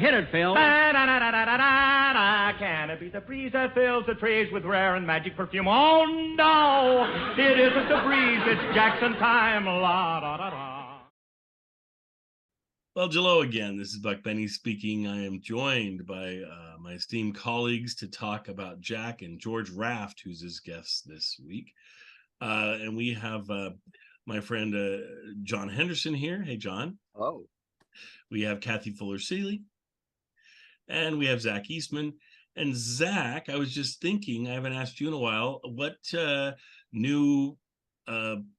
Hit it, Phil. Da-da-da-da-da-da-da. Can it be the breeze that fills the trees with rare and magic perfume? Oh, no, it isn't the breeze. It's Jackson time. La-da-da-da. Well, hello again. This is Buck Benny speaking. I am joined by my esteemed colleagues to talk about Jack and George Raft, who's his guest this week. And we have my friend John Henderson here. Hey, John. Oh. We have Kathy Fuller-Seeley. And we have Zach Eastman. And Zach, I was just thinking, I haven't asked you in a while, what new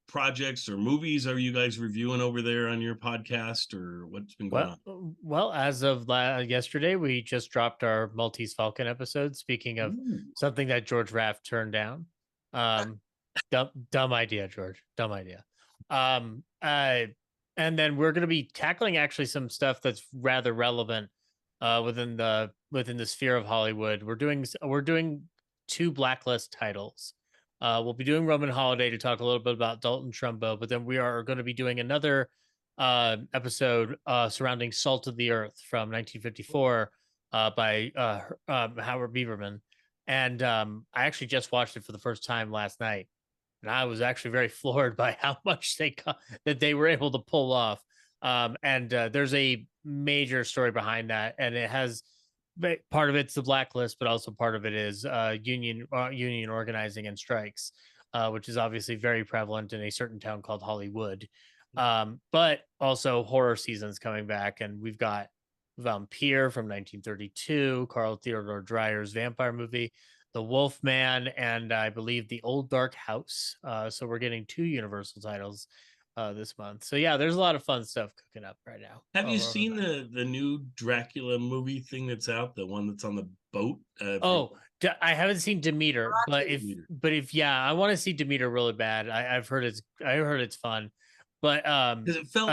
projects or movies are you guys reviewing over there on your podcast, or what's been going on? Well, as of yesterday, we just dropped our Maltese Falcon episode. Speaking of something that George Raft turned down, dumb idea, George, dumb idea. And then we're going to be tackling actually some stuff that's rather relevant within the sphere of Hollywood. We're doing two blacklist titles. We'll be doing Roman Holiday to talk a little bit about Dalton Trumbo, but then we are going to be doing another episode surrounding Salt of the Earth from 1954 by Howard Beaverman. And I actually just watched it for the first time last night, and I was actually very floored by how much that they were able to pull off. And there's a major story behind that, and it has part of it's the blacklist, but also part of it is union organizing and strikes, which is obviously very prevalent in a certain town called Hollywood. But also horror season's coming back, and we've got Vampire from 1932, Carl Theodore Dreyer's vampire movie, The Wolf Man, and I believe The Old Dark House. So we're getting two Universal titles this month. So yeah, there's a lot of fun stuff cooking up right now. Have you seen the new Dracula movie thing that's out, the one that's on the boat? I haven't seen Demeter, but if I want to see Demeter really bad. I heard it's fun, but because it felt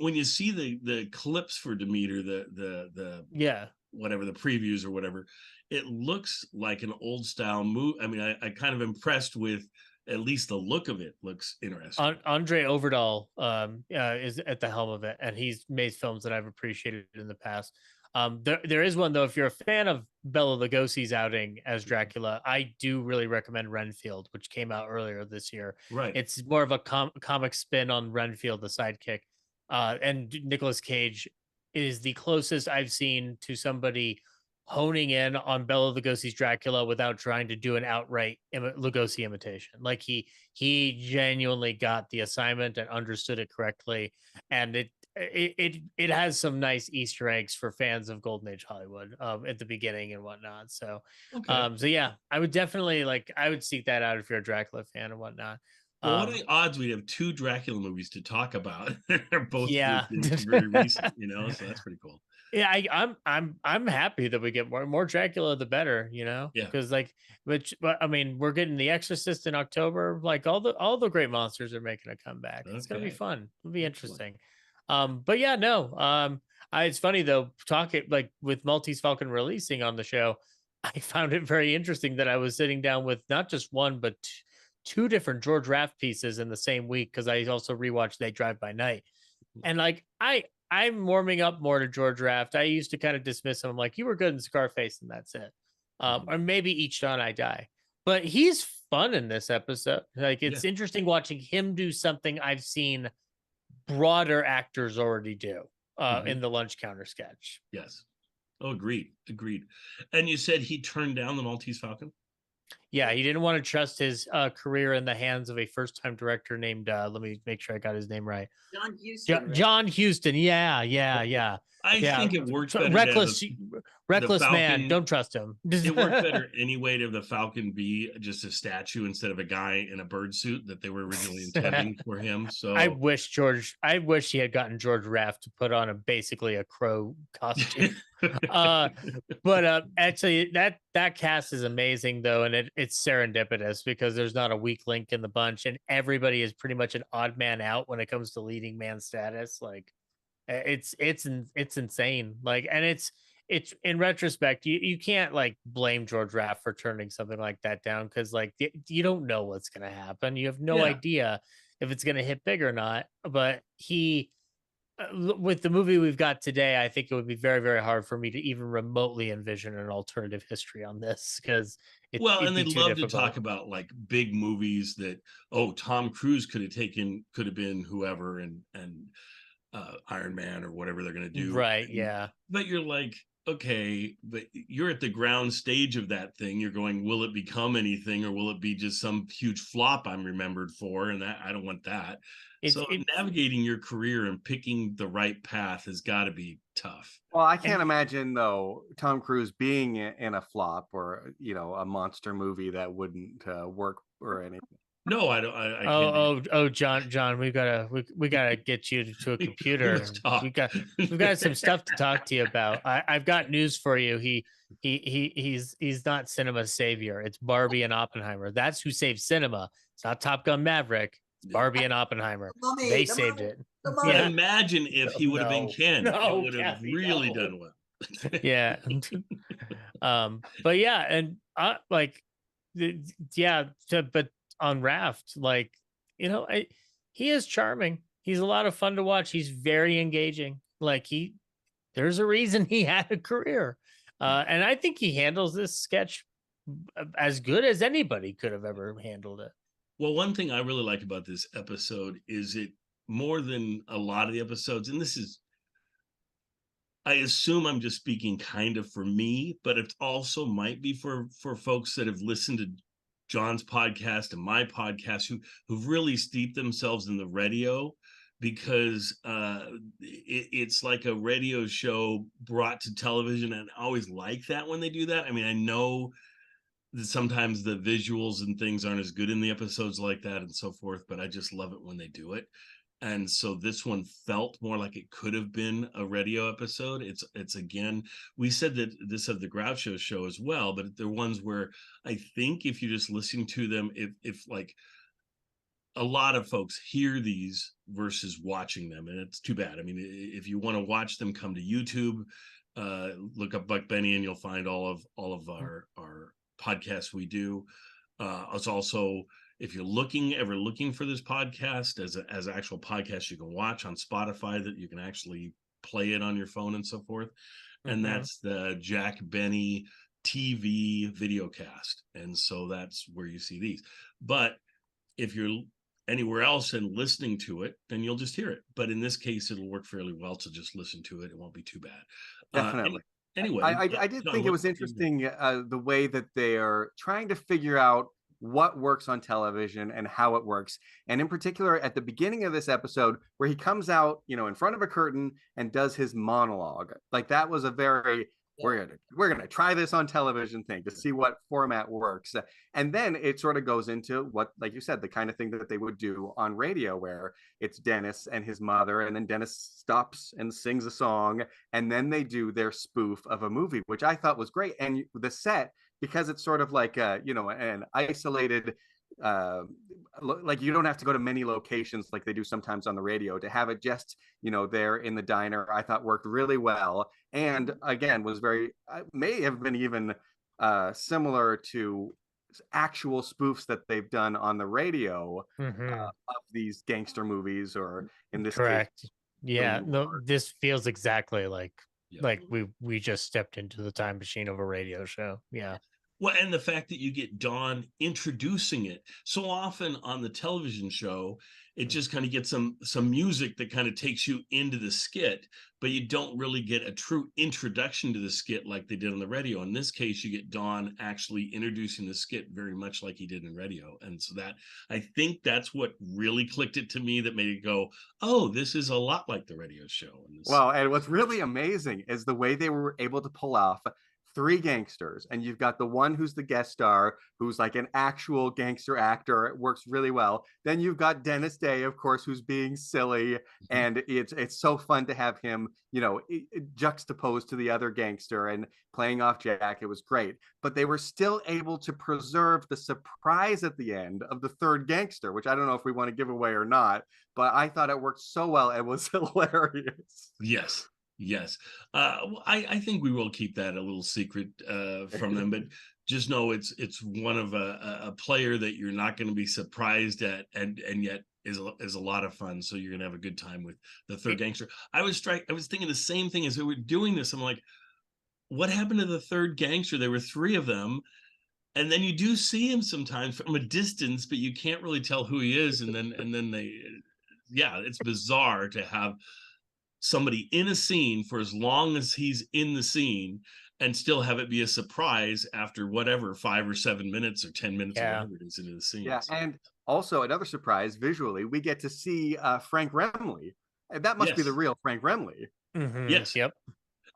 when you see the clips for Demeter, the whatever the previews or whatever, it looks like an old style movie. I mean, I kind of impressed with. At least the look of it looks interesting. Andre Overdahl is at the helm of it, and he's made films that I've appreciated in the past. There is one, though, if you're a fan of Bela Lugosi's outing as Dracula, I do really recommend Renfield, which came out earlier this year. Right. It's more of a comic spin on Renfield, the sidekick. And Nicolas Cage is the closest I've seen to somebody honing in on Bela Lugosi's Dracula without trying to do an outright Lugosi imitation. Like he genuinely got the assignment and understood it correctly, and it has some nice Easter eggs for fans of Golden Age Hollywood at the beginning and whatnot. So, so yeah, I would definitely I would seek that out if you're a Dracula fan and whatnot. Well, what are the odds we have two Dracula movies to talk about? They're both very recent, so that's pretty cool. Yeah, I'm happy that we get more Dracula, the better, Yeah, because but I mean, we're getting The Exorcist in October. Like all the great monsters are making a comeback. It's gonna be fun. It'll be interesting. But yeah, no. It's funny though, talking with Maltese Falcon releasing on the show, I found it very interesting that I was sitting down with not just one but two different George Raft pieces in the same week, because I also rewatched They Drive by Night, and I'm warming up more to George Raft. I used to kind of dismiss him. I'm like, you were good in Scarface, and that's it. Or maybe Each Dawn I Die. But he's fun in this episode. It's interesting watching him do something I've seen broader actors already do in the Lunch Counter sketch. Yes. Oh, agreed. And you said he turned down the Maltese Falcon? Yeah, he didn't want to trust his career in the hands of a first-time director named, let me make sure I got his name right. John Huston. John Huston. Yeah. I think it works better. Reckless man. Don't trust him. It worked better anyway to the Falcon be just a statue instead of a guy in a bird suit that they were originally intending for him. So I wish he had gotten George Raft to put on basically a crow costume. But actually that cast is amazing though, and it's serendipitous because there's not a weak link in the bunch, and everybody is pretty much an odd man out when it comes to leading man status. It's insane. And it's in retrospect, you can't blame George Raft for turning something like that down, because you don't know what's gonna happen. You have no idea if it's gonna hit big or not. But he with the movie we've got today, I think it would be very, very hard for me to even remotely envision an alternative history on this because Well, it'd and be they too love to difficult. talk about like big movies that, oh, Tom Cruise could have been whoever, and Iron Man or whatever they're going to do. Right? Yeah. But you're like, okay, but you're at the ground stage of that thing. You're going, will it become anything, or will it be just some huge flop I'm remembered for? And that I don't want that. It's So it navigating your career and picking the right path has got to be tough. Well, I and can't imagine though Tom Cruise being in a flop or a monster movie that wouldn't work or anything. No, I don't. I can't. John, we gotta get you to a computer, Let's and talk. we've got some stuff to talk to you about. I've got news for you. He's not cinema's savior. It's Barbie and Oppenheimer. That's who saved cinema. It's not Top Gun Maverick. It's Barbie and Oppenheimer. They saved it. But Yeah. imagine if he would have been Ken. No, it would have Kathy, really no. done well. Yeah. But yeah, and like yeah, but on Raft, like, he is charming. He's a lot of fun to watch. He's very engaging. Like, there's a reason he had a career. And I think he handles this sketch as good as anybody could have ever handled it. Well, one thing I really like about this episode is it, more than a lot of the episodes, and this is, I assume I'm just speaking kind of for me, but it also might be for folks that have listened to John's podcast and my podcast who've really steeped themselves in the radio, because it's like a radio show brought to television, and I always like that when they do that. I mean, I know that sometimes the visuals and things aren't as good in the episodes like that and so forth, but I just love it when they do it. And so this one felt more like it could have been a radio episode. It's again, we said that this of the Groucho show as well, but they're ones where I think if you're just listening to them, if like a lot of folks hear these versus watching them, and it's too bad. I mean, if you want to watch them, come to YouTube, look up Buck Benny, and you'll find all of our podcasts we do. It's also, if you're ever looking for this podcast as an actual podcast you can watch on Spotify, that you can actually play it on your phone and so forth. And that's the Jack Benny TV videocast. And so that's where you see these. But if you're anywhere else and listening to it, then you'll just hear it. But in this case, it'll work fairly well to just listen to it. It won't be too bad. Definitely. Anyway, I did think it was interesting the way that they are trying to figure out what works on television and how it works. And in particular, at the beginning of this episode, where he comes out, in front of a curtain and does his monologue. Like, that was a very, we're gonna try this on television thing to see what format works. And then it sort of goes into what, like you said, the kind of thing that they would do on radio, where it's Dennis and his mother, and then Dennis stops and sings a song, and then they do their spoof of a movie, which I thought was great. And the set, because it's sort of like an isolated, like, you don't have to go to many locations like they do sometimes on the radio, to have it just there in the diner, I thought worked really well. And again, was may have been even similar to actual spoofs that they've done on the radio of these gangster movies, or in this case. Yeah, no, this feels exactly like Yep. we just stepped into the time machine of a radio show. Yeah. Well, and the fact that you get Dawn introducing it so often on the television show, it just kind of gets some music that kind of takes you into the skit, but you don't really get a true introduction to the skit like they did on the radio. In this case, you get Dawn actually introducing the skit very much like he did in radio. And so that, I think that's what really clicked it to me, that made it go, oh, this is a lot like the radio show. Well, and what's really amazing is the way they were able to pull off 3 gangsters, and you've got the one who's the guest star, who's like an actual gangster actor. It works really well. Then you've got Dennis Day, of course, who's being silly, and it's so fun to have him, juxtaposed to the other gangster and playing off Jack. It was great, but they were still able to preserve the surprise at the end of the 3rd gangster, which I don't know if we want to give away or not, but I thought it worked so well. It was hilarious. Yes. I think we will keep that a little secret from them, but just know it's one of a player that you're not going to be surprised at, and yet is a lot of fun. So you're gonna have a good time with the third gangster. I was thinking the same thing as we were doing this. I'm like, what happened to the third gangster? There were three of them, and then you do see him sometimes from a distance, but you can't really tell who he is. And then yeah, it's bizarre to have somebody in a scene for as long as he's in the scene and still have it be a surprise after whatever 5 or 7 minutes or 10 minutes or whatever it is into the scene. Yeah, so. and also another surprise visually, we get to see Frank Remley. That must be the real Frank Remley. Yes. Yep.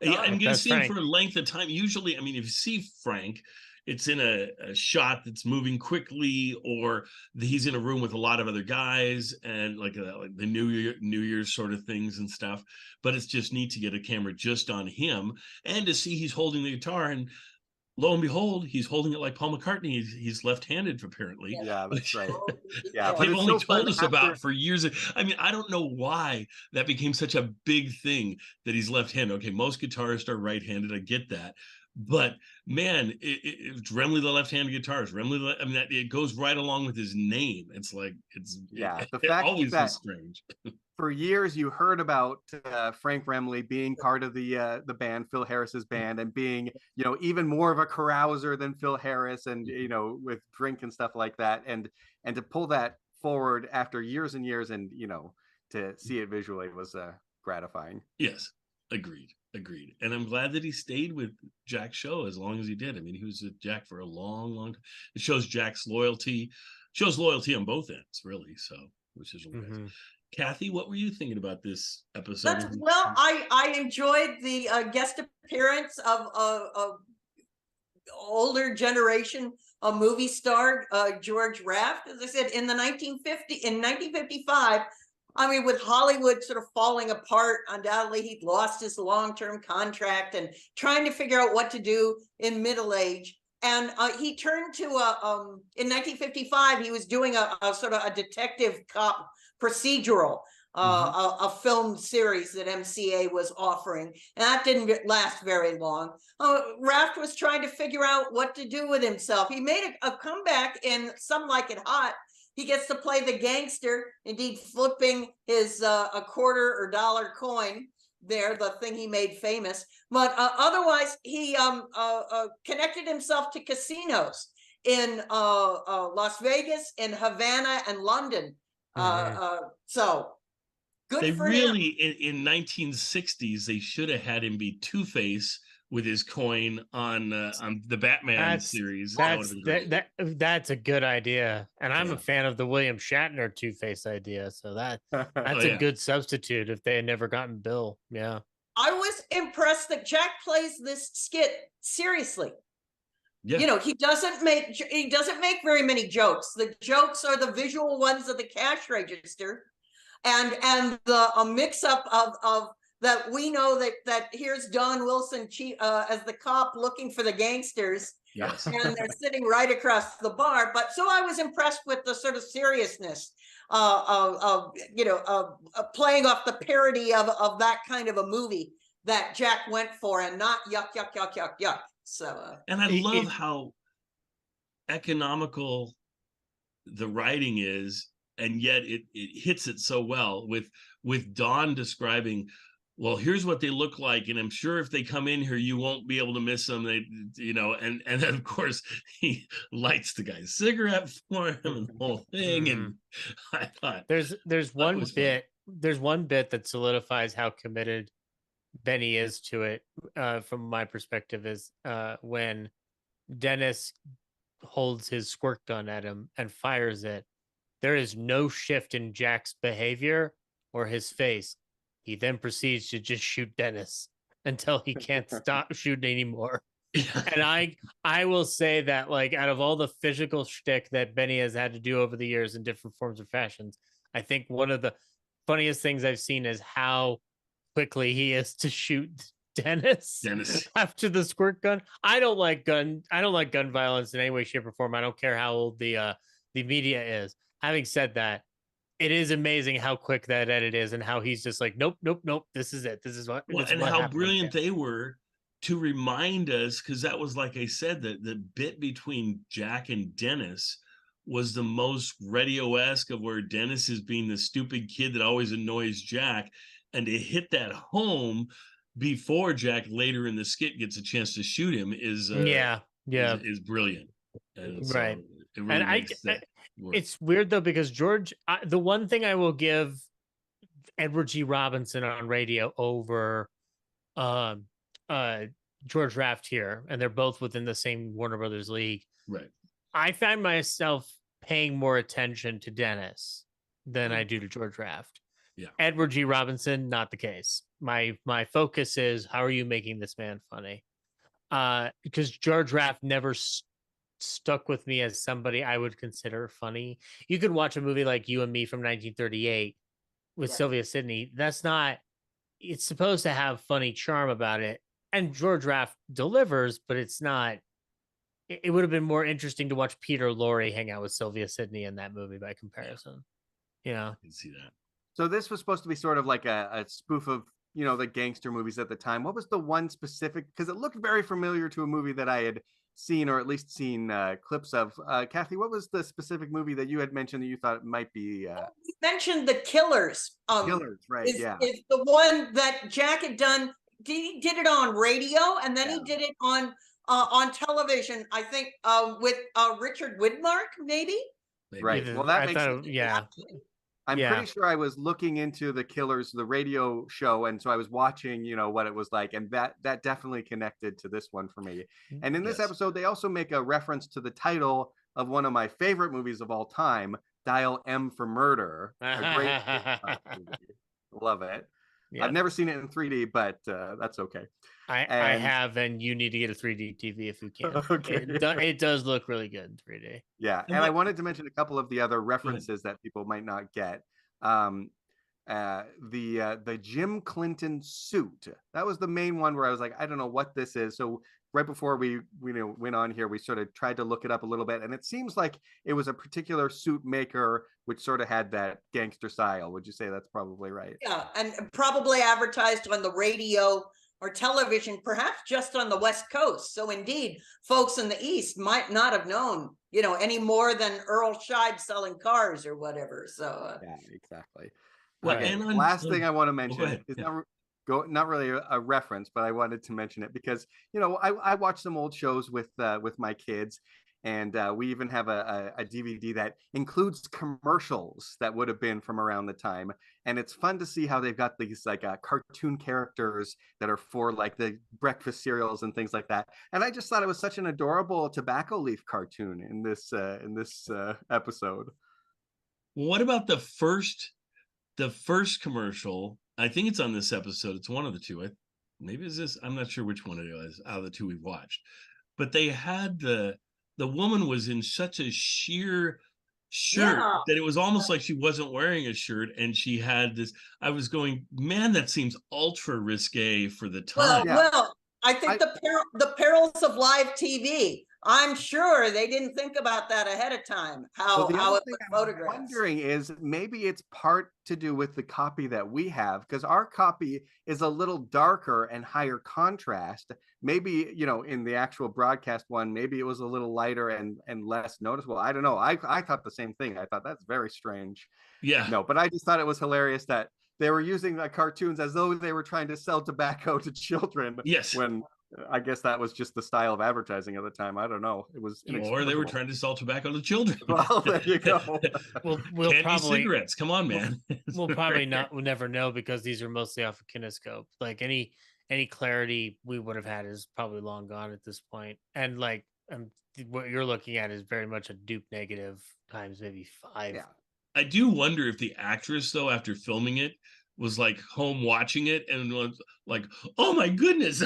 Yeah, I'm going to see him Frank. for a length of time. Usually, I mean, if you see Frank, it's in a shot that's moving quickly, or he's in a room with a lot of other guys, and like the New Year's sort of things and stuff. But it's just neat to get a camera just on him and to see he's holding the guitar, and lo and behold, he's holding it like Paul McCartney. He's left-handed, apparently. Yeah, that's right. Yeah, but They've it's only so told fun us about for years. I mean, I don't know why that became such a big thing that he's left-handed. Okay, most guitarists are right-handed. I get that. But man, it's Remley the left-handed guitarist. Remley, I mean, it goes right along with his name. It's like the it fact always that was strange. for years you heard about Frank Remley being part of the band, Phil Harris's band, and being, you know, even more of a carouser than Phil Harris, and you know, with drink and stuff like that, and to pull that forward after years and years, and you know, to see it visually was gratifying. Yes, agreed. And I'm glad that he stayed with Jack's show as long as he did. I mean, he was with Jack for a long time. It shows Jack's loyalty, on both ends, really. So, which is really nice. Kathy, what were you thinking about this episode? Well, I enjoyed the guest appearance of older generation movie star George Raft. As I said, in 1955. I mean, with Hollywood sort of falling apart, undoubtedly he'd lost his long-term contract and trying to figure out what to do in middle age. And he turned to in 1955, he was doing a sort of a detective cop procedural, a film series that MCA was offering, and that didn't last very long. Raft was trying to figure out what to do with himself. He made a comeback in Some Like It Hot. He gets to play the gangster, indeed flipping his a quarter or dollar coin there, the thing he made famous. But otherwise, he connected himself to casinos in Las Vegas, in Havana, and London. So good they for really him. In 1960s they should have had him be Two-Face with his coin on the Batman series. That's a good idea, and I'm a fan of the William Shatner Two-Face idea. So that's a good substitute if they had never gotten Bill. Yeah, I was impressed that Jack plays this skit seriously. Yeah. You know, he doesn't make very many jokes. The jokes are the visual ones of the cash register, and a mix up of that. We know that here's Don Wilson as the cop looking for the gangsters. Yes. And they're sitting right across the bar. But so I was impressed with the sort of seriousness of playing off the parody of that kind of a movie that Jack went for, and not yuck. So and I love how economical the writing is, and yet it hits it so well with Don describing, well, here's what they look like, and I'm sure if they come in here, you won't be able to miss them. They, you know, and then of course he lights the guy's cigarette for him and the whole thing. And I thought there's one bit that solidifies how committed Benny is to it. From my perspective, is when Dennis holds his squirt gun at him and fires it. There is no shift in Jack's behavior or his face. He then proceeds to just shoot Dennis until he can't stop shooting anymore. And I will say that, like, out of all the physical shtick that Benny has had to do over the years in different forms of fashions, I think one of the funniest things I've seen is how quickly he is to shoot Dennis after the squirt gun. I don't like gun violence in any way, shape, or form. I don't care how old the media is. Having said that, it is amazing how quick that edit is, and how he's just like, nope. This is it. This is what. Well, and how brilliant they were to remind us, because that was, like I said, the bit between Jack and Dennis was the most radio-esque of where Dennis is being the stupid kid that always annoys Jack, and to hit that home before Jack later in the skit gets a chance to shoot him is brilliant. And so right. it really And makes that work. it's weird though, because the one thing I will give Edward G. Robinson on radio over um George Raft here, and they're both within the same Warner Brothers league. Right. I find myself paying more attention to Dennis than I do to George Raft. Yeah. Edward G. Robinson, not the case. My focus is, how are you making this man funny? Because George Raft never stuck with me as somebody I would consider funny. You could watch a movie like You and Me from 1938 with Sylvia Sidney. That's not, it's supposed to have funny charm about it. And George Raft delivers, but it's not. It would have been more interesting to watch Peter Lorre hang out with Sylvia Sidney in that movie by comparison. You know, I can see that. So this was supposed to be sort of like a spoof of, you know, the gangster movies at the time. What was the one specific? Because it looked very familiar to a movie that I had seen, or at least seen clips of. Kathy, what was the specific movie that you had mentioned that you thought might be? You mentioned The Killers. Killers, right? Is the one that Jack had done. He did it on radio, and then he did it on television. I think with Richard Widmark, maybe. Right. Well, that makes sense. Yeah. I'm pretty sure I was looking into The Killers, the radio show, and so I was watching, you know, what it was like, and that definitely connected to this one for me. And in this episode, they also make a reference to the title of one of my favorite movies of all time, Dial M for Murder. A great movie. Love it. Yep. I've never seen it in 3D, but that's okay. I have, and you need to get a 3D TV if you can. Okay. It does look really good in 3D. Yeah, and I wanted to mention a couple of the other references that people might not get. The Jim Clinton suit. That was the main one where I was like, I don't know what this is. So right before we went on here, we sort of tried to look it up a little bit, and it seems like it was a particular suit maker which sort of had that gangster style. Would you say that's probably right? Yeah, and probably advertised on the radio or television, perhaps just on the West Coast. So indeed, folks in the East might not have known, you know, any more than Earl Scheib selling cars or whatever. So yeah, exactly. Well, okay. and last thing I want to mention is not really a reference, but I wanted to mention it because, you know, I watch some old shows with my kids, and we even have a DVD that includes commercials that would have been from around the time, and it's fun to see how they've got these like cartoon characters that are for like the breakfast cereals and things like that. And I just thought it was such an adorable tobacco leaf cartoon in this episode. What about the first commercial? I think it's on this episode. It's one of the two. Maybe it's this. I'm not sure which one it is out of the two we've watched. But they had the woman was in such a sheer shirt that it was almost like she wasn't wearing a shirt, and she had this. I was going, man, that seems ultra risque for the time. Well, I think the perils of live TV. I'm sure they didn't think about that ahead of time. How it was photographed. I'm wondering is maybe it's part to do with the copy that we have, because our copy is a little darker and higher contrast. Maybe, you know, in the actual broadcast one, maybe it was a little lighter and less noticeable. I don't know. I thought the same thing. I thought that's very strange. Yeah. No, but I just thought it was hilarious that they were using the cartoons as though they were trying to sell tobacco to children. Yes. When I guess that was just the style of advertising at the time. I don't know. It was or they were trying to sell tobacco to children. Well, there you go. we'll probably cigarettes. Come on, man. We'll probably we'll never know, because these are mostly off of Kinescope. Like any clarity we would have had is probably long gone at this point. And like what you're looking at is very much a dupe negative times maybe 5. Yeah. I do wonder if the actress, though, after filming it, was like home watching it and was like, "Oh my goodness."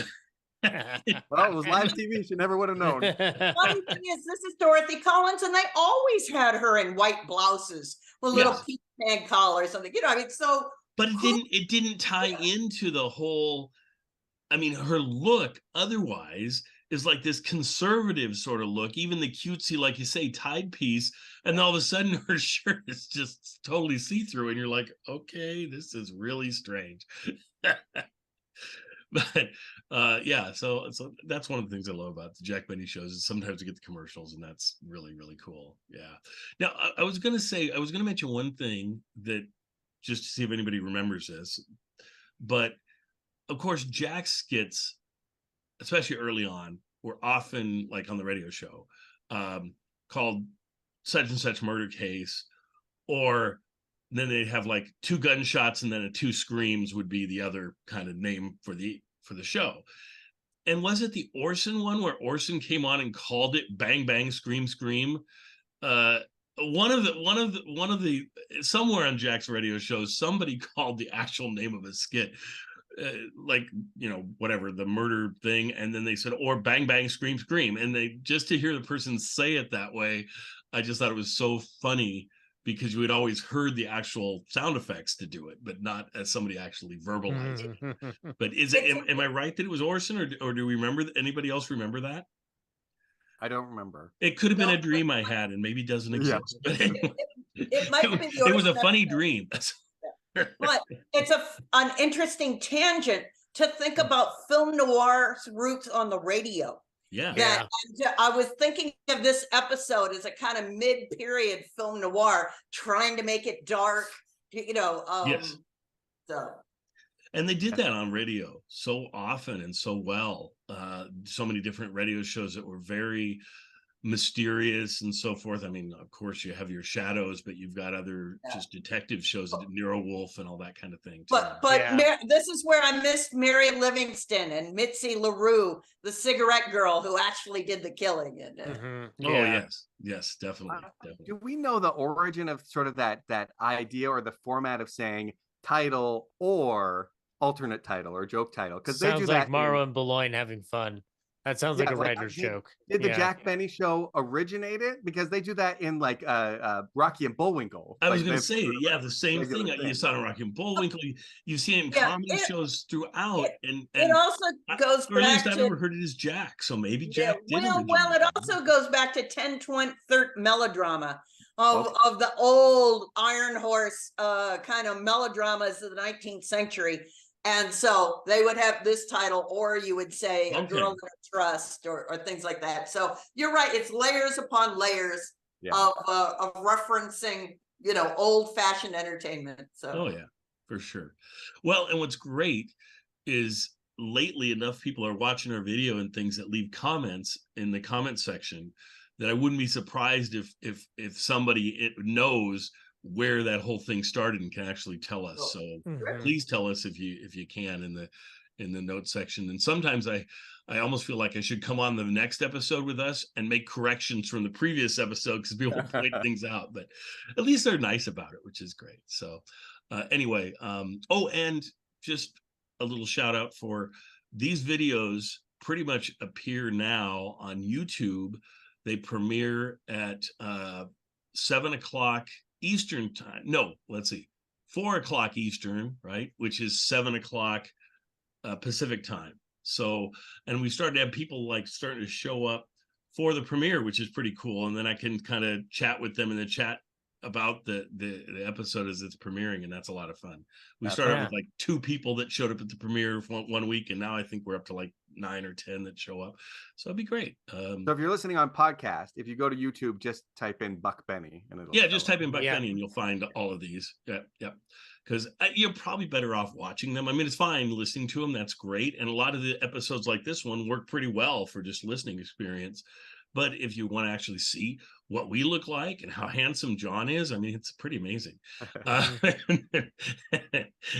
Well, it was live TV. She never would have known. Funny thing is, this is Dorothy Collins, and they always had her in white blouses with little peach pant collar or something. You know, I mean, so. But it didn't tie into the whole. I mean, her look otherwise is like this conservative sort of look, even the cutesy, like you say, tide piece, and all of a sudden her shirt is just totally see-through, and you're like, okay, this is really strange. But yeah, so that's one of the things I love about the Jack Benny shows is sometimes you get the commercials, and that's really, really cool. Yeah. Now I was gonna mention one thing that, just to see if anybody remembers this, but of course Jack's skits, especially early on, were often like on the radio show, called such and such murder case, or then they'd have like two gunshots and then a two screams would be the other kind of name for the show. And was it the Orson one where Orson came on and called it Bang Bang Scream Scream? One of the somewhere on Jack's radio shows, somebody called the actual name of a skit, like, whatever, the murder thing, and then they said, or Bang Bang Scream Scream, and they, just to hear the person say it that way, I just thought it was so funny, because you had always heard the actual sound effects to do it, but not as somebody actually verbalized it. But am I right that it was Orson, or do we remember, anybody else remember that? I don't remember. It could have been a dream I had and maybe doesn't exist. But anyway, it might have been the it was a Orson funny episode. dream. But it's an interesting tangent to think about film noir's roots on the radio. Yeah. That I was thinking of this episode as a kind of mid-period film noir, trying to make it dark, Yes. So. And they did that on radio so often and so well. So many different radio shows that were very mysterious and so forth. I mean, of course, you have your Shadows, but you've got other just detective shows, Nero Wolf and all that kind of thing, too. But this is where I missed Mary Livingston and Mitzi LaRue, the cigarette girl who actually did the killing. And, Oh, yes, definitely. Do we know the origin of sort of that idea or the format of saying title or alternate title or joke title? Because they do like that. Morrow and Boulogne having fun. That sounds like a writer's joke. Did the Jack Benny show originate it? Because they do that in like Rocky and Bullwinkle. I was going to say, the same thing. You saw in Rocky and Bullwinkle. You see it in comedy shows throughout. And it also goes or at back least I've to, never heard it as Jack. So maybe Jack did. Well, it also goes back to 10-20 melodrama of the old Iron Horse kind of melodramas of the 19th century. And so they would have this title, or you would say A Girl That I Trust, or things like that. So you're right. It's layers upon layers of referencing, old-fashioned entertainment. So. Oh, yeah, for sure. Well, and what's great is lately enough people are watching our video and things that leave comments in the comment section that I wouldn't be surprised if somebody knows where that whole thing started and can actually tell us. So please tell us if you can in the note section. And sometimes I almost feel like I should come on the next episode with us and make corrections from the previous episode, because people point things out, but at least they're nice about it, which is great. So anyway, and just a little shout out for these videos pretty much appear now on YouTube. They premiere at 7:00 Eastern time. No, let's see, 4:00 Eastern, right? Which is 7:00 Pacific time. So, and we started to have people like starting to show up for the premiere, which is pretty cool. And then I can kind of chat with them in the chat about the episode as it's premiering, and that's a lot of fun. We started with like 2 people that showed up at the premiere one week, and now I think we're up to like 9 or 10 that show up. So it'd be great. So if you're listening on podcast, if you go to YouTube, just type in Buck Benny, and it'll just type in Buck Benny, and you'll find all of these. Because you're probably better off watching them. I mean, it's fine listening to them. That's great. And a lot of the episodes like this one work pretty well for just listening experience. But if you want to actually see what we look like and how handsome John is, I mean, it's pretty amazing.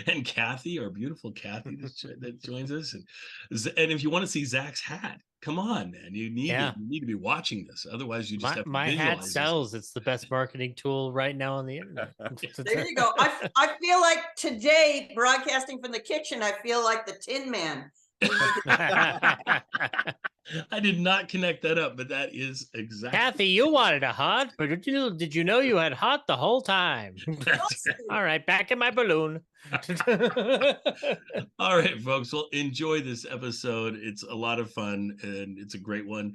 And Kathy, our beautiful Kathy that joins us. And if you want to see Zach's hat, come on, man. You need to be watching this. Otherwise, you just have to my hat visualize sells. It's the best marketing tool right now on the internet. There you go. I feel like today, broadcasting from the kitchen, I feel like the Tin Man. I did not connect that up, but that is exactly. Kathy, you wanted a hot, but did you know you had hot the whole time? All right, back in my balloon. All right, folks. Well, enjoy this episode. It's a lot of fun, and it's a great one.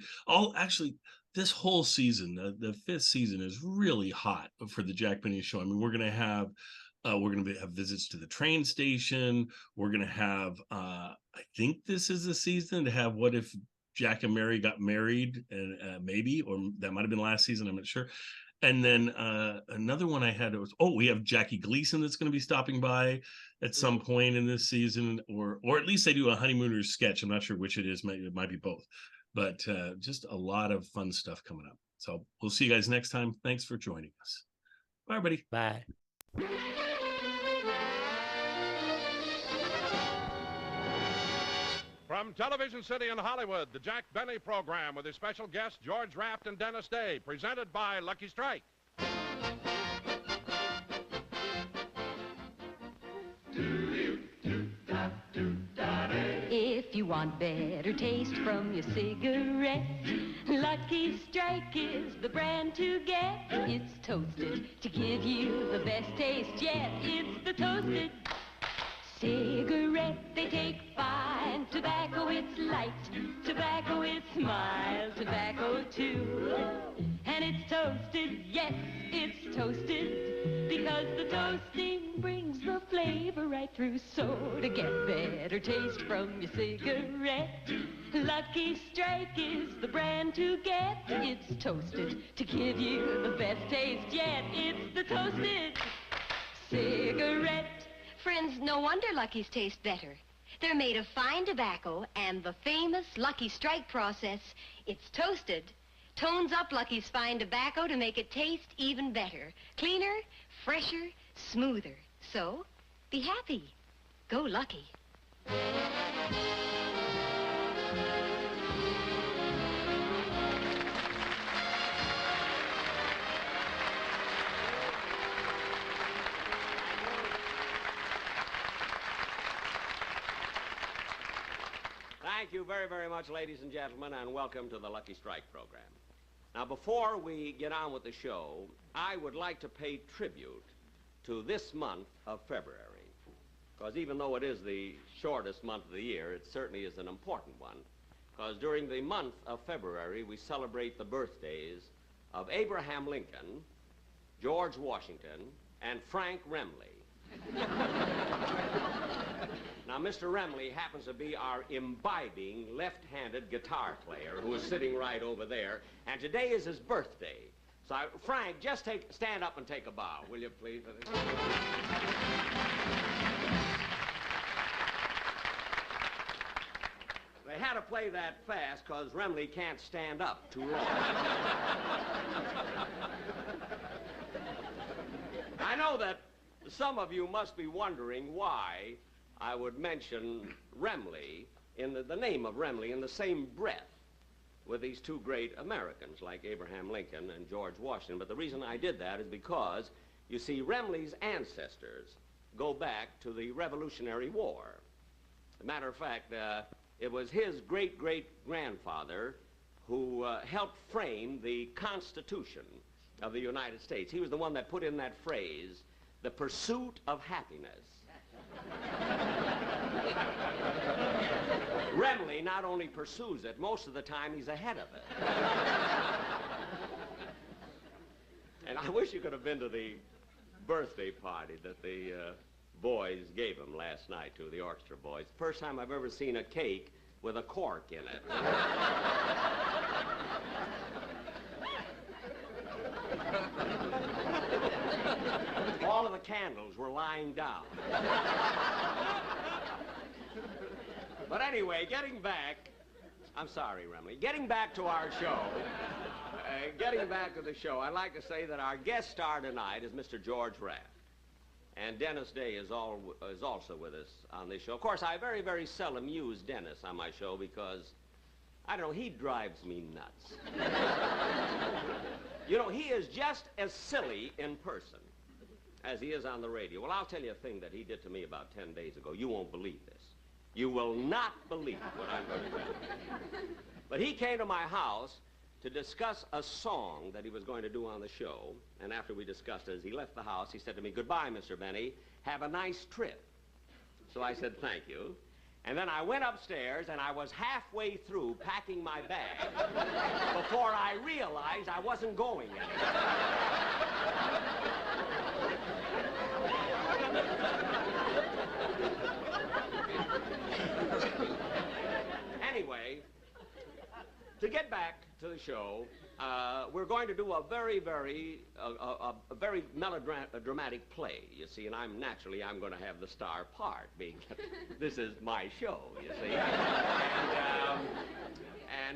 This whole season, the 5th season, is really hot for the Jack Benny Show. I mean, we're going to have visits to the train station. We're going to have I think this is the season to have What If Jack and Mary Got Married, and maybe, or that might have been last season, I'm not sure. And then another one I had was, we have Jackie Gleason that's going to be stopping by at some point in this season, or at least they do a honeymooners sketch. I'm not sure which it is. It might be both, but just a lot of fun stuff coming up. So we'll see you guys next time. Thanks for joining us. Bye, everybody. Bye. From Television City in Hollywood, the Jack Benny program with his special guests George Raft and Dennis Day, presented by Lucky Strike. If you want better taste from your cigarette, Lucky Strike is the brand to get. It's toasted to give you the best taste yet. It's the toasted cigarette. They take fine tobacco, it's light tobacco, it's mild tobacco too. And it's toasted, yes, it's toasted, because the toasting brings the flavor right through. So to get better taste from your cigarette, Lucky Strike is the brand to get. It's toasted to give you the best taste yet. It's the toasted cigarette. Friends, no wonder Lucky's taste better. They're made of fine tobacco, and the famous Lucky Strike process, it's toasted, tones up Lucky's fine tobacco to make it taste even better. Cleaner, fresher, smoother. So, be happy. Go Lucky. Thank you very, very much, ladies and gentlemen, and welcome to the Lucky Strike program. Now, before we get on with the show, I would like to pay tribute to this month of February, because even though it is the shortest month of the year, it certainly is an important one, because during the month of February, we celebrate the birthdays of Abraham Lincoln, George Washington, and Frank Remley. Now, Mr. Remley happens to be our imbibing left-handed guitar player who is sitting right over there, and today is his birthday. So, Frank, just stand up and take a bow, will you, please? They had to play that fast because Remley can't stand up too long. I know that some of you must be wondering why I would mention Remley, the name of Remley, in the same breath with these two great Americans like Abraham Lincoln and George Washington. But the reason I did that is because, you see, Remley's ancestors go back to the Revolutionary War. As a matter of fact, it was his great-great-grandfather who helped frame the Constitution of the United States. He was the one that put in that phrase, the pursuit of happiness. Remley not only pursues it, most of the time he's ahead of it. And I wish you could have been to the birthday party that the boys gave him last night, to the orchestra boys. First time I've ever seen a cake with a cork in it. All of the candles were lying down. But anyway, getting back, I'm sorry, Remley, getting back to our show, I'd like to say that our guest star tonight is Mr. George Raft. And Dennis Day is also with us on this show. Of course, I very, very seldom use Dennis on my show because, I don't know, he drives me nuts. You know, he is just as silly in person as he is on the radio. Well, I'll tell you a thing that he did to me about 10 days ago. You won't believe this. You will not believe what I'm going to tell you. But he came to my house to discuss a song that he was going to do on the show. And after we discussed it, as he left the house, he said to me, "Goodbye, Mr. Benny. Have a nice trip." So I said, "Thank you." And then I went upstairs, and I was halfway through packing my bag before I realized I wasn't going anywhere. Anyway, to get back to the show, we're going to do a very melodramatic play, you see, and I'm going to have the star part, being this is my show, you see.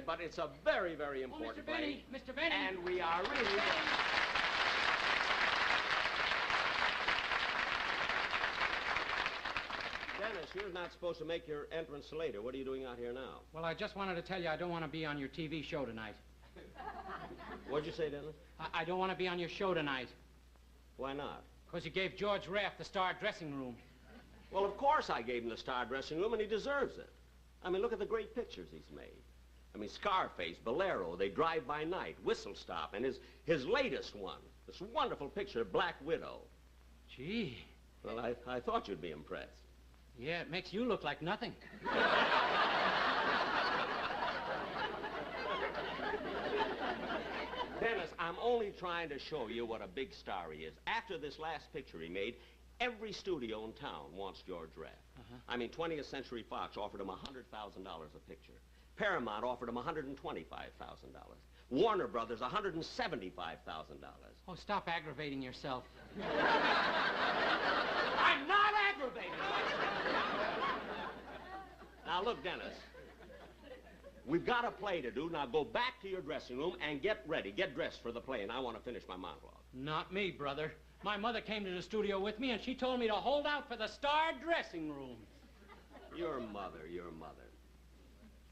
But it's a very important play. Mr. Benny. And we are really... Dennis, you're not supposed to make your entrance later. What are you doing out here now? Well, I just wanted to tell you I don't want to be on your TV show tonight. What'd you say, Dennis? I don't want to be on your show tonight. Why not? Because you gave George Raft the star dressing room. Well, of course I gave him the star dressing room, and he deserves it. I mean, look at the great pictures he's made. I mean, Scarface, Bolero, They Drive by Night, Whistle Stop, and his latest one, this wonderful picture, Black Widow. Gee. Well, I thought you'd be impressed. Yeah, it makes you look like nothing. Dennis, I'm only trying to show you what a big star he is. After this last picture he made, every studio in town wants George Raft. I mean, 20th Century Fox offered him $100,000 a picture. Paramount offered him $125,000. Warner Brothers, $175,000. Oh, stop aggravating yourself. I'm not aggravating myself. Now, look, Dennis. We've got a play to do. Now, go back to your dressing room and get ready. Get dressed for the play, and I want to finish my monologue. Not me, brother. My mother came to the studio with me, and she told me to hold out for the star dressing room. Your mother.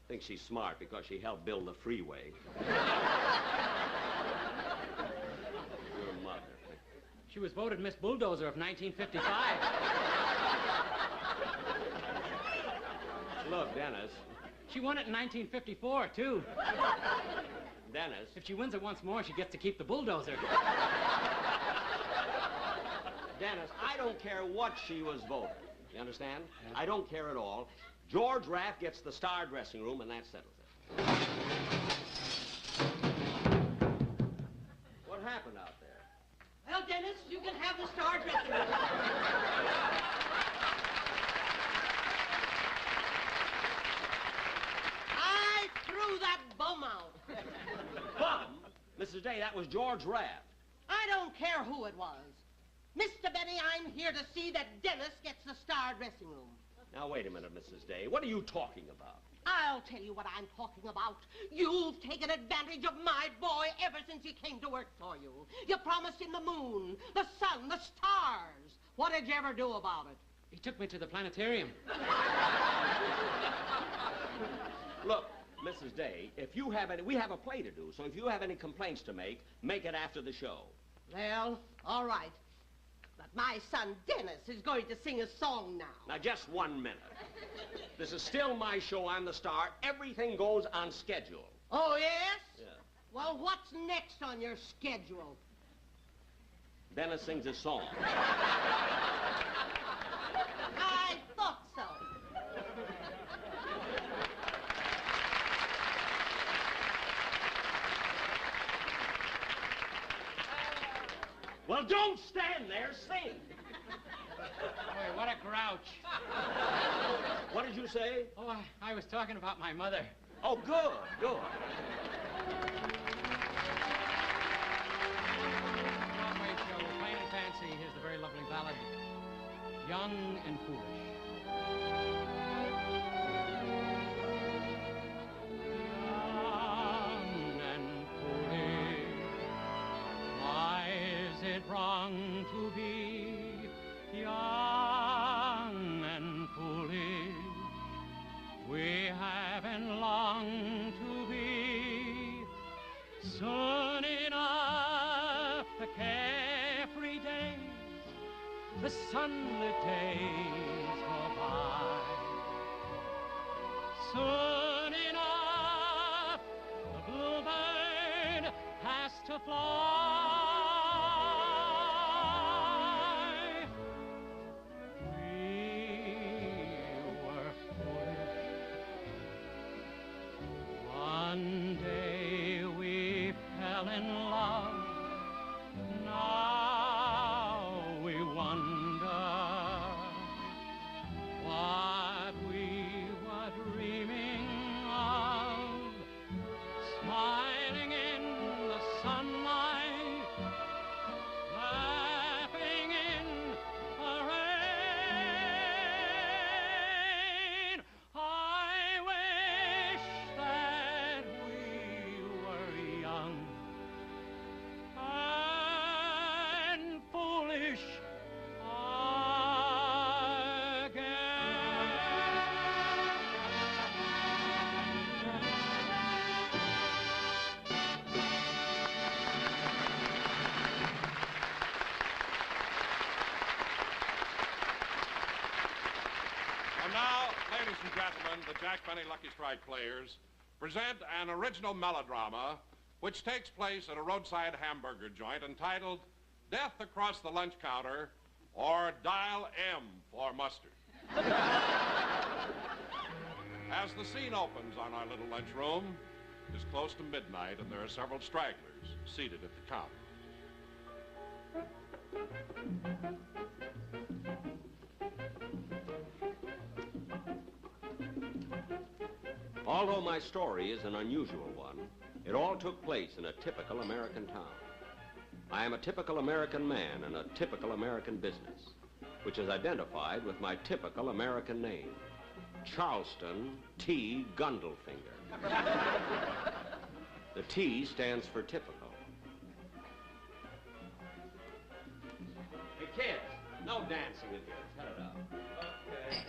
Thinks she's smart because she helped build the freeway. Your mother. She was voted Miss Bulldozer of 1955. Look, Dennis. She won it in 1954, too. Dennis. If she wins it once more, she gets to keep the bulldozer. Dennis, I don't care what she was voted. You understand? I don't care at all. George Raft gets the star dressing room, and that settles it. What happened out there? Well, Dennis, you can have the star dressing room. I threw that bum out. Bum? Mrs. Day, that was George Raft. I don't care who it was. Mr. Benny, I'm here to see that Dennis gets the star dressing room. Now, wait a minute, Mrs. Day. What are you talking about? I'll tell you what I'm talking about. You've taken advantage of my boy ever since he came to work for you. You promised him the moon, the sun, the stars. What did you ever do about it? He took me to the planetarium. Look, Mrs. Day, we have a play to do, so if you have any complaints to make it after the show. Well, all right. But my son Dennis is going to sing a song now. Now, just 1 minute. This is still my show. I'm the star. Everything goes on schedule. Oh, yes? Yeah. Well, what's next on your schedule? Dennis sings his song. I thought so. Well, don't stand there. Sing. Boy, what a grouch. What did you say? Oh, I was talking about my mother. Oh, good. Broadway show, Plain and Fancy. Here's the very lovely ballad, Young and Foolish. Young and foolish, why is it wrong to be young and foolish? We haven't long to be. Soon enough, the carefree days, the sunlit days go by. Soon enough, the bluebird has to fly. We were foolish. One day we fell in love. Now we wonder Strike Players present an original melodrama which takes place at a roadside hamburger joint entitled Death Across the Lunch Counter or Dial M for Mustard. As the scene opens on our little lunchroom, it's close to midnight and there are several stragglers seated at the counter. Although my story is an unusual one, it all took place in a typical American town. I am a typical American man in a typical American business, which is identified with my typical American name, Charleston T. Gundlefinger. The T stands for typical. Hey, kids, no dancing in here. Cut it out. Okay.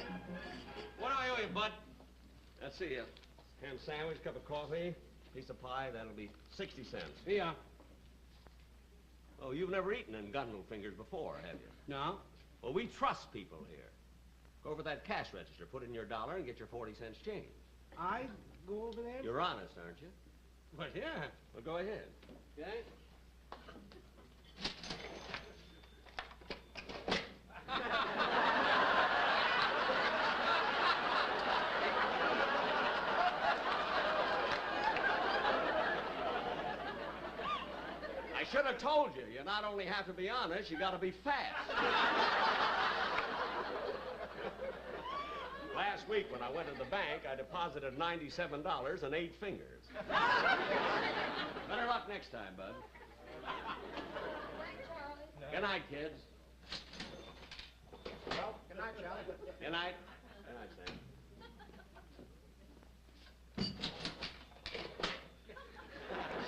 What do I owe you, bud? Let's see, a ham sandwich, cup of coffee, piece of pie, that'll be 60 cents. Yeah. Oh, you've never eaten in Gundlefingers before, have you? No. Well, we trust people here. Go over that cash register, put in your dollar, and get your 40 cents change. I go over there? You're honest, aren't you? Well, yeah. Well, go ahead. Okay. I should have told you. You not only have to be honest, you got to be fast. Last week when I went to the bank, I deposited $97 and 8 fingers. Better luck next time, bud. Good night, kids. Well, good night, Charlie. Good night. Good night, Sam.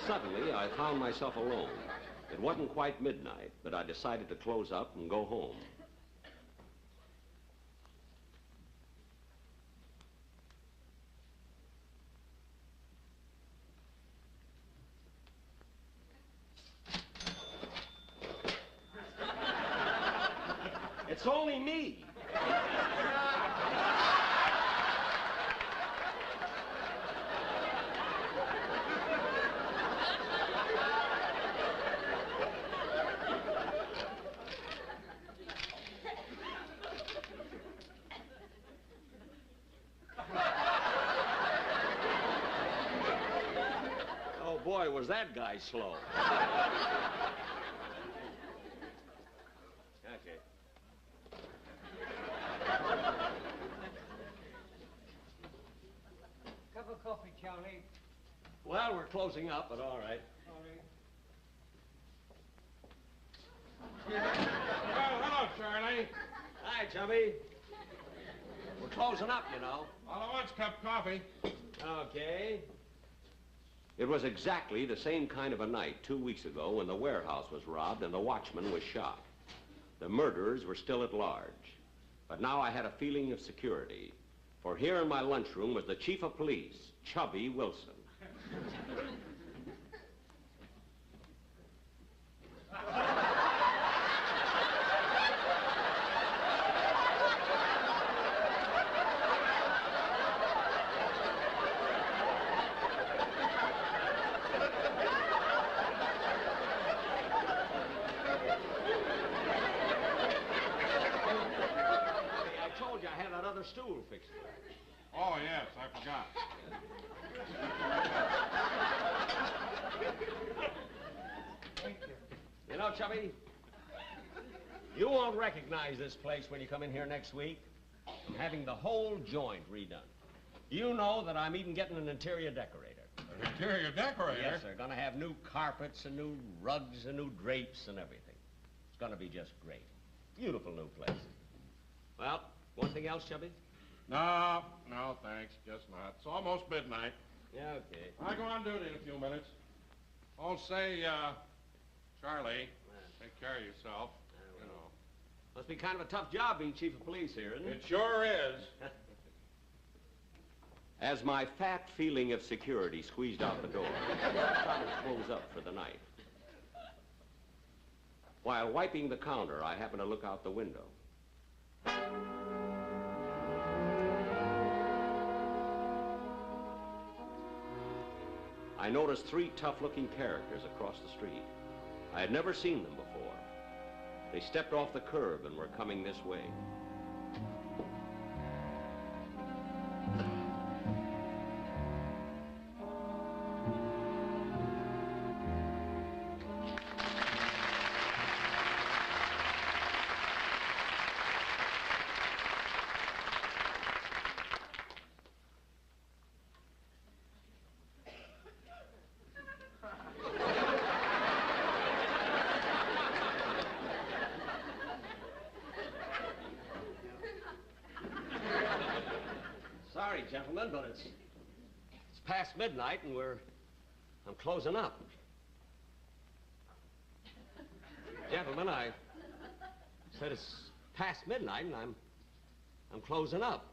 Suddenly, I found myself alone. It wasn't quite midnight, but I decided to close up and go home. It's only me. Oh boy, was that guy slow. Okay. Cup of coffee, Charlie. Well, we're closing up, but all right. Well, hello, Charlie. Hi, chubby. We're closing up, you know. All I want's a cup of coffee. Okay. It was exactly the same kind of a night 2 weeks ago when the warehouse was robbed and the watchman was shot. The murderers were still at large. But now I had a feeling of security. For here in my lunchroom was the chief of police, Chubby Wilson. Stool fixed for it. Oh, yes, I forgot. Thank you. You know, Chubby, you won't recognize this place when you come in here next week. I'm having the whole joint redone. You know that I'm even getting an interior decorator. An interior decorator? Yes, sir. Gonna have new carpets and new rugs and new drapes and everything. It's gonna be just great. Beautiful new place. Well, one thing else, Chubby? No, thanks. Guess not. It's almost midnight. Yeah, okay. I'll go on duty in a few minutes. Oh, say, Charlie, take care of yourself. You know. Must be kind of a tough job being chief of police here, isn't it? It sure is. As my fat feeling of security squeezed out the door, I tried to close up for the night. While wiping the counter, I happened to look out the window. I noticed three tough-looking characters across the street. I had never seen them before. They stepped off the curb and were coming this way. Sorry, gentlemen, but it's past midnight and I'm closing up. Gentlemen, I said it's past midnight and I'm closing up.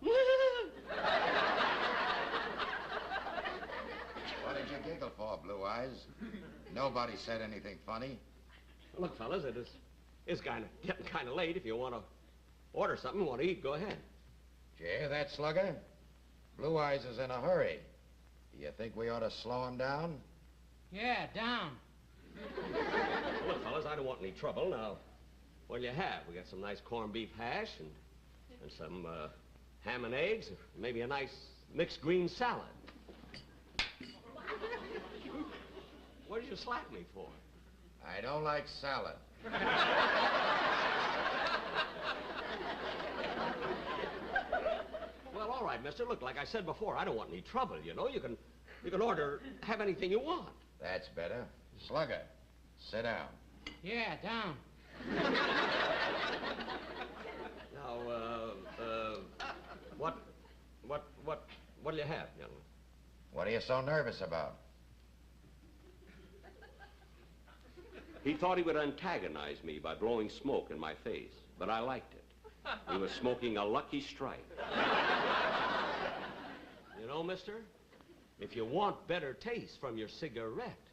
What did you giggle for, Blue Eyes? Nobody said anything funny. Look, fellas, it's getting kind of late. If you want to order something, want to eat, go ahead. Did you hear that, Slugger? Blue Eyes is in a hurry. Do you think we ought to slow him down? Yeah, down. Look, fellas, I don't want any trouble. Now, what'll you have? We got some nice corned beef hash and some ham and eggs, maybe a nice mixed green salad. What did you slap me for? I don't like salad. Well, all right, mister. Look, like I said before, I don't want any trouble, you know. You can have anything you want. That's better. Slugger, sit down. Yeah, down. Now, what'll you have, gentlemen? What are you so nervous about? He thought he would antagonize me by blowing smoke in my face, but I liked it. He was smoking a Lucky Strike. You know, mister, if you want better taste from your cigarette,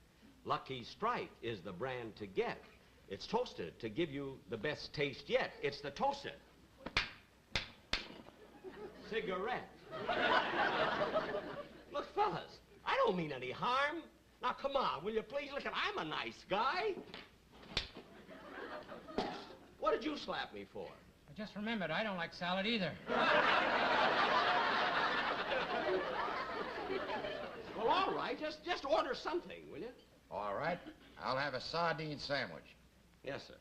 Lucky Strike is the brand to get. It's toasted to give you the best taste yet. It's the toasted cigarette. Look, fellas, I don't mean any harm. Now, come on, will you please? Look, I'm a nice guy. What did you slap me for? I just remembered, I don't like salad either. Well, all right, just order something, will you? All right. I'll have a sardine sandwich. Yes, sir.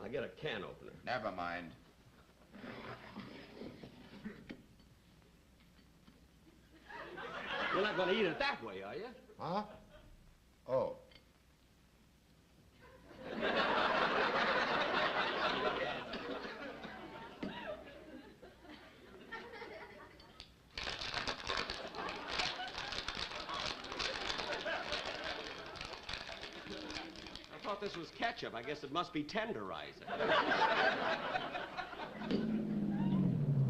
I'll get a can opener. Never mind. You're not going to eat it that way, are you? Huh? Oh. I thought this was ketchup. I guess it must be tenderizer.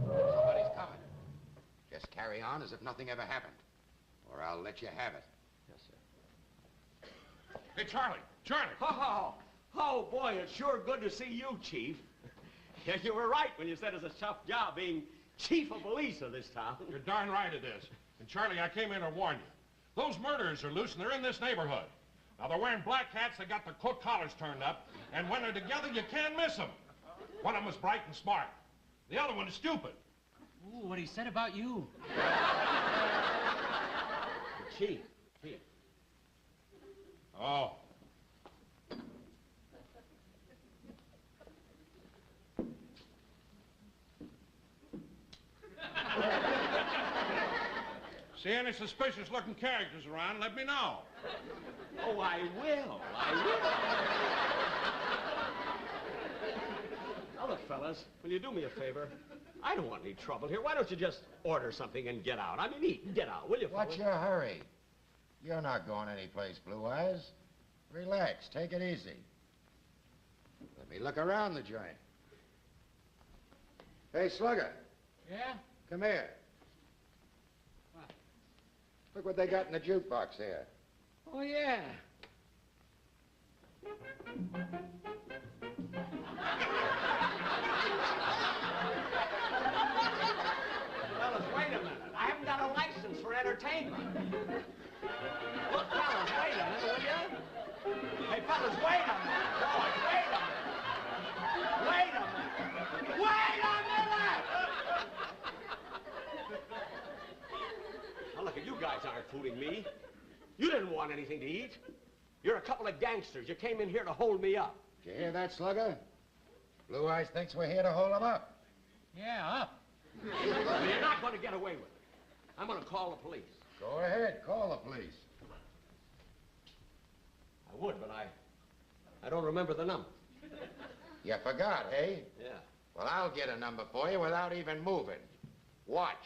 Somebody's coming. Just carry on as if nothing ever happened, or I'll let you have it. Yes, sir. Hey, Charlie! Charlie! Oh, boy, it's sure good to see you, Chief. Yeah, you were right when you said it's a tough job being chief of police of this town. You're darn right it is. And, Charlie, I came in to warn you. Those murderers are loose, and they're in this neighborhood. Now, they're wearing black hats, they got their coat collars turned up, and when they're together, you can't miss them. One of them is bright and smart. The other one is stupid. Ooh, what he said about you. Chief. Oh. See any suspicious-looking characters around, let me know. Oh, I will. Now, look, fellas, will you do me a favor? I don't want any trouble here. Why don't you just order something and get out? I mean, eat and get out, will you, fellas? What's your hurry? You're not going anyplace, Blue Eyes. Relax, take it easy. Let me look around the joint. Hey, Slugger. Yeah? Come here. What? Look what they got in the jukebox here. Oh, yeah. entertainment. Look, fellas, wait a minute, will you? Hey, fellas, wait a minute. Boys, wait a minute. Wait a minute. Wait a minute! Now, look, you guys aren't fooling me. You didn't want anything to eat. You're a couple of gangsters. You came in here to hold me up. Did you hear that, Slugger? Blue Eyes thinks we're here to hold him up. Yeah, up. Well, you're not going to get away with it. I'm going to call the police. Go ahead, call the police. I would, but I don't remember the number. You forgot, hey? Yeah. Well, I'll get a number for you without even moving. Watch.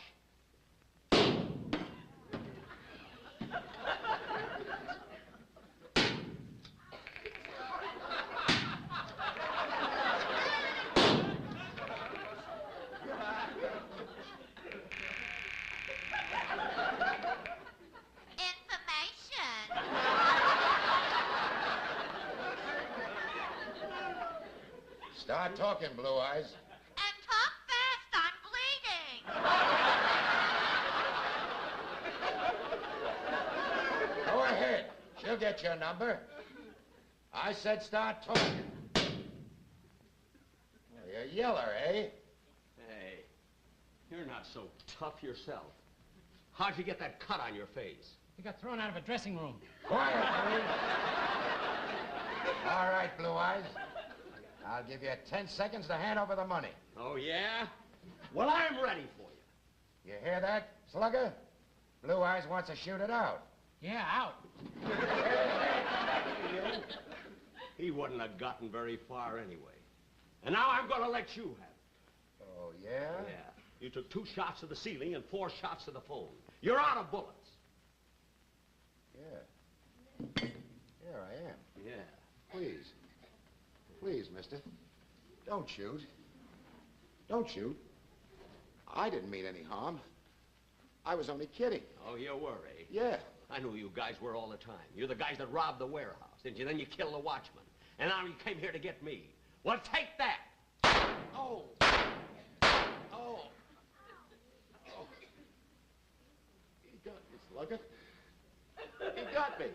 Start talking, Blue Eyes. And talk fast, I'm bleeding. Go ahead. She'll get your number. I said start talking. Well, you're a yeller, eh? Hey, you're not so tough yourself. How'd you get that cut on your face? You got thrown out of a dressing room. Quiet, please. All right, Blue Eyes. I'll give you 10 seconds to hand over the money. Oh, yeah? Well, I'm ready for you. You hear that, Slugger? Blue Eyes wants to shoot it out. Yeah, out. He wouldn't have gotten very far anyway. And now I'm going to let you have it. Oh, yeah? Yeah. You took 2 shots to the ceiling and 4 shots to the phone. You're out of bullets. Yeah. Here I am. Yeah. Please. Please, mister. Don't shoot. Don't shoot. I didn't mean any harm. I was only kidding. Oh, you were, eh? Yeah. I knew you guys were all the time. You're the guys that robbed the warehouse, didn't you? Then you killed the watchman. And now you came here to get me. Well, take that. Oh. Oh. Oh. He got me, Slugger. He got me.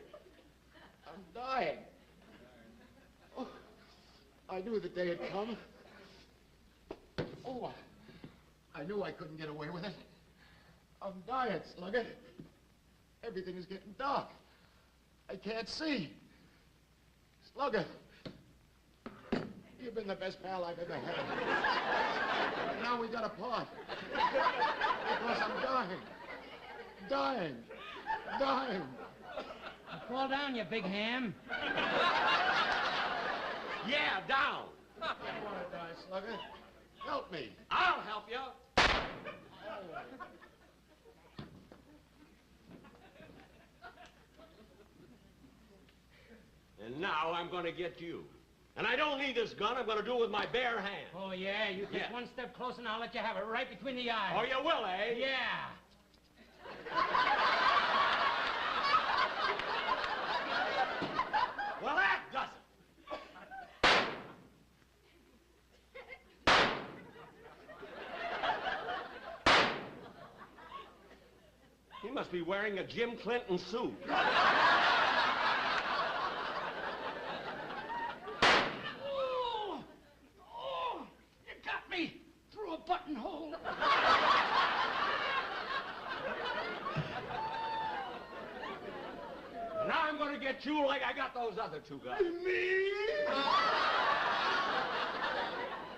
I'm dying. Oh. I knew the day had come. Oh, I knew I couldn't get away with it. I'm dying, Slugger. Everything is getting dark. I can't see. Slugger, you've been the best pal I've ever had. And now we got to part. Because I'm dying. Dying. Dying. Fall down, you big ham. Yeah, down. I don't want to die, Slugger. Help me. I'll help you. And now I'm going to get you. And I don't need this gun. I'm going to do it with my bare hand. Oh, yeah? You take one step closer and I'll let you have it right between the eyes. Oh, you will, eh? Yeah. Well, that does it. He must be wearing a Jim Clinton suit. Oh! Oh! You got me through a buttonhole. Now I'm going to get you like I got those other 2 guys. Me?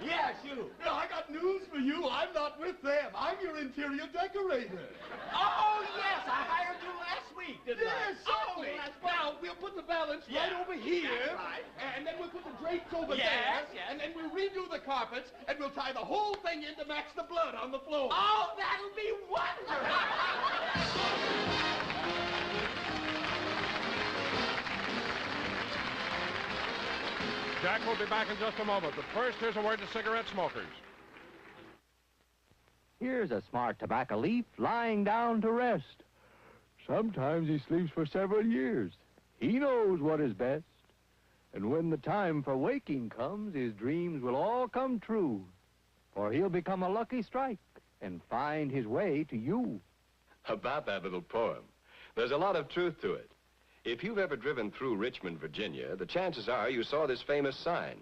Yes, you. Yeah, I got news for you. I'm not with them. I'm your interior decorator. Oh, yes, I hired you last week, didn't I? Yes, certainly. Now, we'll put the balance right over here. That's right. And then we'll put the drapes over Yes, there. yes. And then we'll redo the carpets, and we'll tie the whole thing in to match the blood on the floor. Oh, that'll be wonderful. Jack will be back in just a moment, but first, here's a word to cigarette smokers. Here's a smart tobacco leaf lying down to rest. Sometimes he sleeps for several years. He knows what is best. And when the time for waking comes, his dreams will all come true. For he'll become a lucky strike and find his way to you. About that little poem. There's a lot of truth to it. If you've ever driven through Richmond, Virginia, the chances are you saw this famous sign.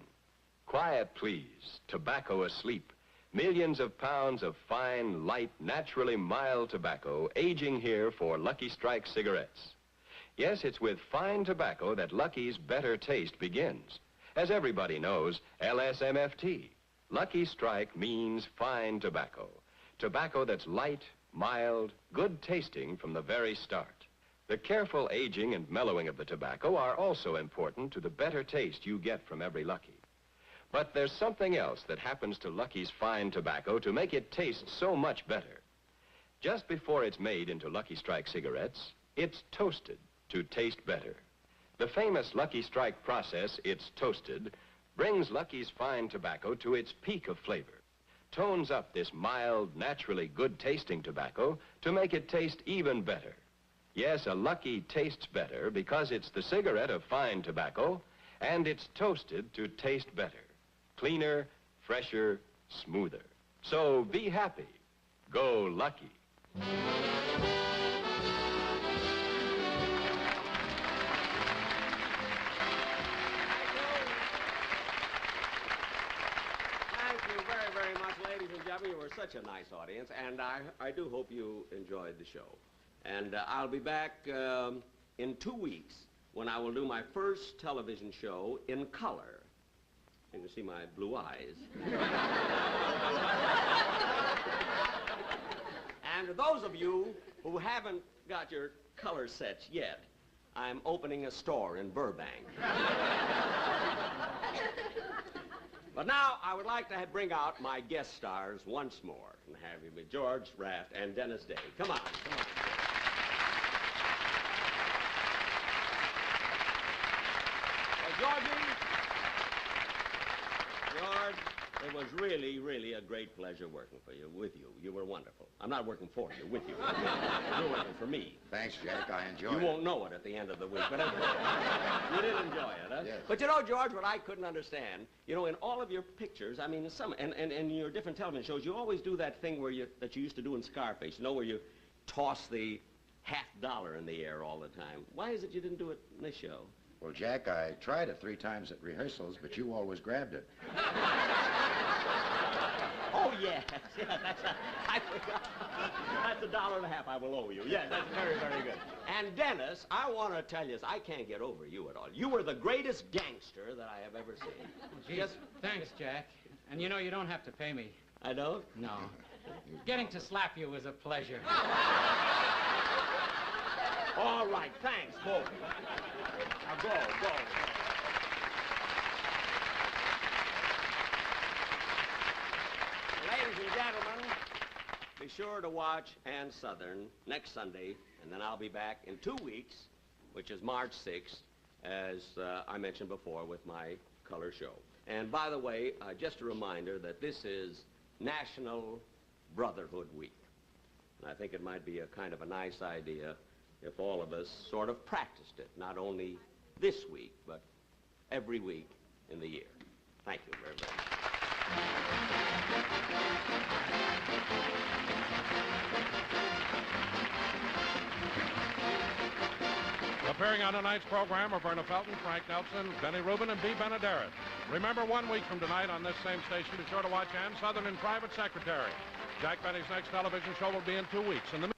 Quiet, please. Tobacco asleep. Millions of pounds of fine, light, naturally mild tobacco aging here for Lucky Strike cigarettes. Yes, it's with fine tobacco that Lucky's better taste begins. As everybody knows, LSMFT. Lucky Strike means fine tobacco. Tobacco that's light, mild, good tasting from the very start. The careful aging and mellowing of the tobacco are also important to the better taste you get from every Lucky. But there's something else that happens to Lucky's fine tobacco to make it taste so much better. Just before it's made into Lucky Strike cigarettes, it's toasted to taste better. The famous Lucky Strike process, it's toasted, brings Lucky's fine tobacco to its peak of flavor, tones up this mild, naturally good-tasting tobacco to make it taste even better. Yes, a Lucky tastes better because it's the cigarette of fine tobacco, and it's toasted to taste better. Cleaner, fresher, smoother. So be happy. Go Lucky. You were such a nice audience, and I do hope you enjoyed the show. And I'll be back in 2 weeks when I will do my first television show in color. You can see my blue eyes. And to those of you who haven't got your color sets yet, I'm opening a store in Burbank. But now, I would like to bring out my guest stars once more and have you with George Raft and Dennis Day. Come on, come on. Georgie, George, it was really, really a great pleasure working with you. You were wonderful. I'm not working for you, with you. You're working for me. Thanks, Jack. I enjoyed it. You won't know it at the end of the week, but you did enjoy it, huh? Yes. But you know, George, what I couldn't understand, you know, in all of your pictures, I mean, in your different television shows, you always do that thing that you used to do in Scarface, you know, where you toss the $50 in the air all the time. Why is it you didn't do it in this show? Well, Jack, I tried it 3 times at rehearsals, but you always grabbed it. Oh, yes. Yeah, I forgot. That's $1.50 I will owe you. Yes, that's very, very good. And Dennis, I want to tell you, I can't get over you at all. You were the greatest gangster that I have ever seen. Geez, Just... Thanks, Jack. And you know, you don't have to pay me. I don't? No. Getting to slap you was a pleasure. All right, thanks, both. Now go. Ladies and gentlemen, be sure to watch Ann Southern next Sunday, and then I'll be back in 2 weeks, which is March 6th, as I mentioned before, with my color show. And by the way, just a reminder that this is National Brotherhood Week. And I think it might be a kind of a nice idea if all of us sort of practiced it, not only this week, but every week in the year. Thank you very much. Appearing on tonight's program are Verna Felton, Frank Nelson, Benny Rubin, and B. Benaderet. Remember, 1 week from tonight on this same station, be sure to watch Ann Southern and Private Secretary. Jack Benny's next television show will be in 2 weeks. In the